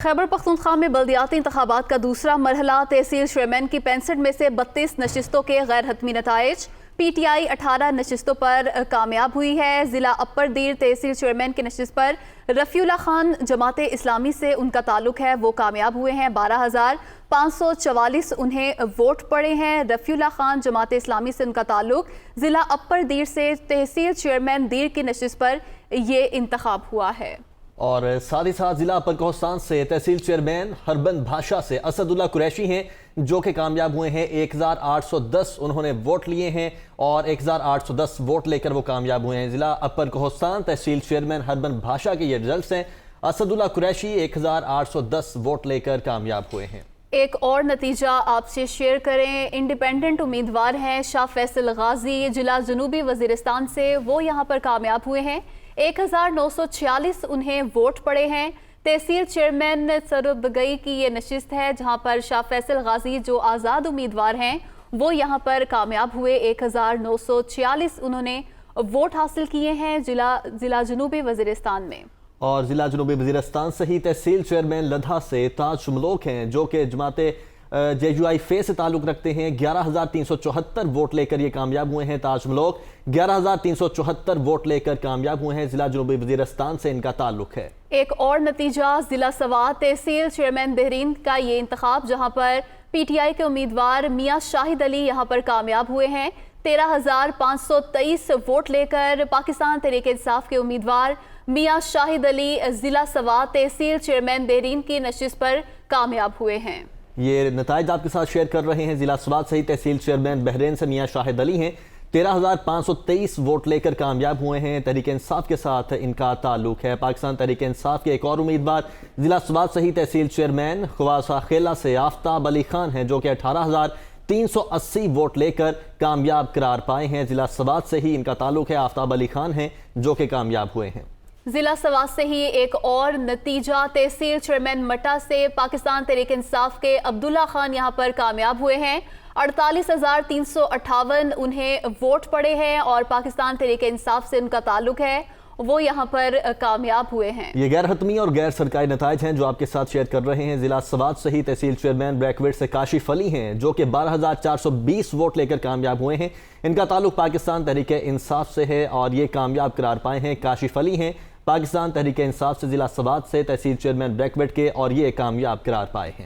खैबर पख्तूनख्वा में बल्दियाती इंतखाबात का दूसरा मरहला। तहसील चेयरमैन की 65 में से 32 नशिस्तों के गैर हतमी नताइज। PTI 18 नशिस्तों पर कामयाब हुई है। ज़िला अपर दीर तहसील चेयरमैन की नशिस्त पर रफ़ीउल्लाह खान जमात इस्लामी से उनका ताल्लुक है, वो कामयाब हुए हैं। 12,544 उन्हें वोट पड़े हैं। रफ़ीउल्लाह खान जमात इस्लामी से उनका ताल्लुक ज़िला अपर दीर से तहसील चेयरमैन दीर की नशिस्त पर ये इंतखाब हुआ है। और साथ ही साथ जिला अपर कोहस्तान से तहसील चेयरमैन हरबंद भाषा से असदुल्ला कुरैशी हैं, जो कि कामयाब हुए हैं। 1810 उन्होंने वोट लिए हैं और 1810 वोट लेकर वो कामयाब हुए हैं। जिला अपर कोहस्तान तहसील चेयरमैन हरबंद भाषा के ये रिजल्ट्स हैं। असदुल्ला कुरैशी 1810 वोट लेकर कामयाब हुए हैं। एक और नतीजा आपसे शेयर करें। इंडिपेंडेंट उम्मीदवार हैं शाह फैसल गाजी जिला जनूबी वजीरिस्तान से, वो यहाँ पर कामयाब हुए हैं। 1946 उन्हें वोट पड़े हैं। तहसील चेयरमैन सरबगई की ये नशिस्त है, जहाँ पर शाह फैसल गाजी जो आज़ाद उम्मीदवार हैं वो यहाँ पर कामयाब हुए। 1946 उन्होंने वोट हासिल किए हैं जिला जनूबी वजीरिस्तान में। और जिला जनूबी वजीरिस्तान से ही तहसील चेयरमैन लद्दा से ताज मलोक हैं, जो कि जमाते JUI फे से ताल्लुक़ रखते हैं। 11,374 वोट लेकर ये कामयाब हुए हैं। ताज मलोक 11,374 वोट लेकर कामयाब हुए हैं। जिला जनूबी वजीरिस्तान से इनका ताल्लुक है। एक और नतीजा जिला सवात तहसील चेयरमैन बहरीन का ये इंतखाब, जहाँ पर PTI के उम्मीदवार मियाँ शाहिद अली यहाँ पर कामयाब हुए हैं। 13,523 वोट लेकर पाकिस्तान तहरीक इंसाफ के उम्मीदवार मियाँ शाहिद अली जिला सवात तहसील चेयरमैन बहरीन की नशिस्त पर कामयाब हुए हैं। ये नताइज आपके साथ शेयर कर रहे हैं। जिला स्वात सही तहसील चेयरमैन बहरीन से मियाँ शाहिद अली हैं, 13,523 वोट लेकर कामयाब हुए हैं। तहरीक इंसाफ के साथ इनका ताल्लुक है। पाकिस्तान तहरीक इंसाफ के एक और उम्मीदवार जिला स्वात सही तहसील चेयरमैन ख्वासा खेला से आफ्ताब अली खान हैं, जो कि 18,380 वोट लेकर कामयाब करार पाए हैं। जिला स्वात से ही इनका ताल्लुक है। आफ्ताब अली खान हैं जो कि कामयाब हुए हैं। जिला सवात से ही एक और नतीजा तहसील चेयरमैन मटा से पाकिस्तान तहरीक इंसाफ के अब्दुल्ला खान यहाँ पर कामयाब हुए हैं। 48,358 उन्हें वोट पड़े हैं और पाकिस्तान तहरीक इंसाफ से उनका ताल्लुक है, वो यहाँ पर कामयाब हुए हैं। ये गैर हतमी और गैर सरकारी नताइज हैं जो आपके साथ शेयर कर रहे हैं। जिला सवात से ही तहसील चेयरमैन ब्रैकवेट से काशिफ अली हैं, जो कि 12,420 वोट लेकर कामयाब हुए हैं। इनका ताल्लुक पाकिस्तान तहरीक इंसाफ से है और ये कामयाब करार पाए हैं। काशिफ अली हैं पाकिस्तान तहरीक इंसाफ से जिला सवात से तहसील चेयरमैन ब्रैकवेट के, और ये कामयाब करार पाए हैं।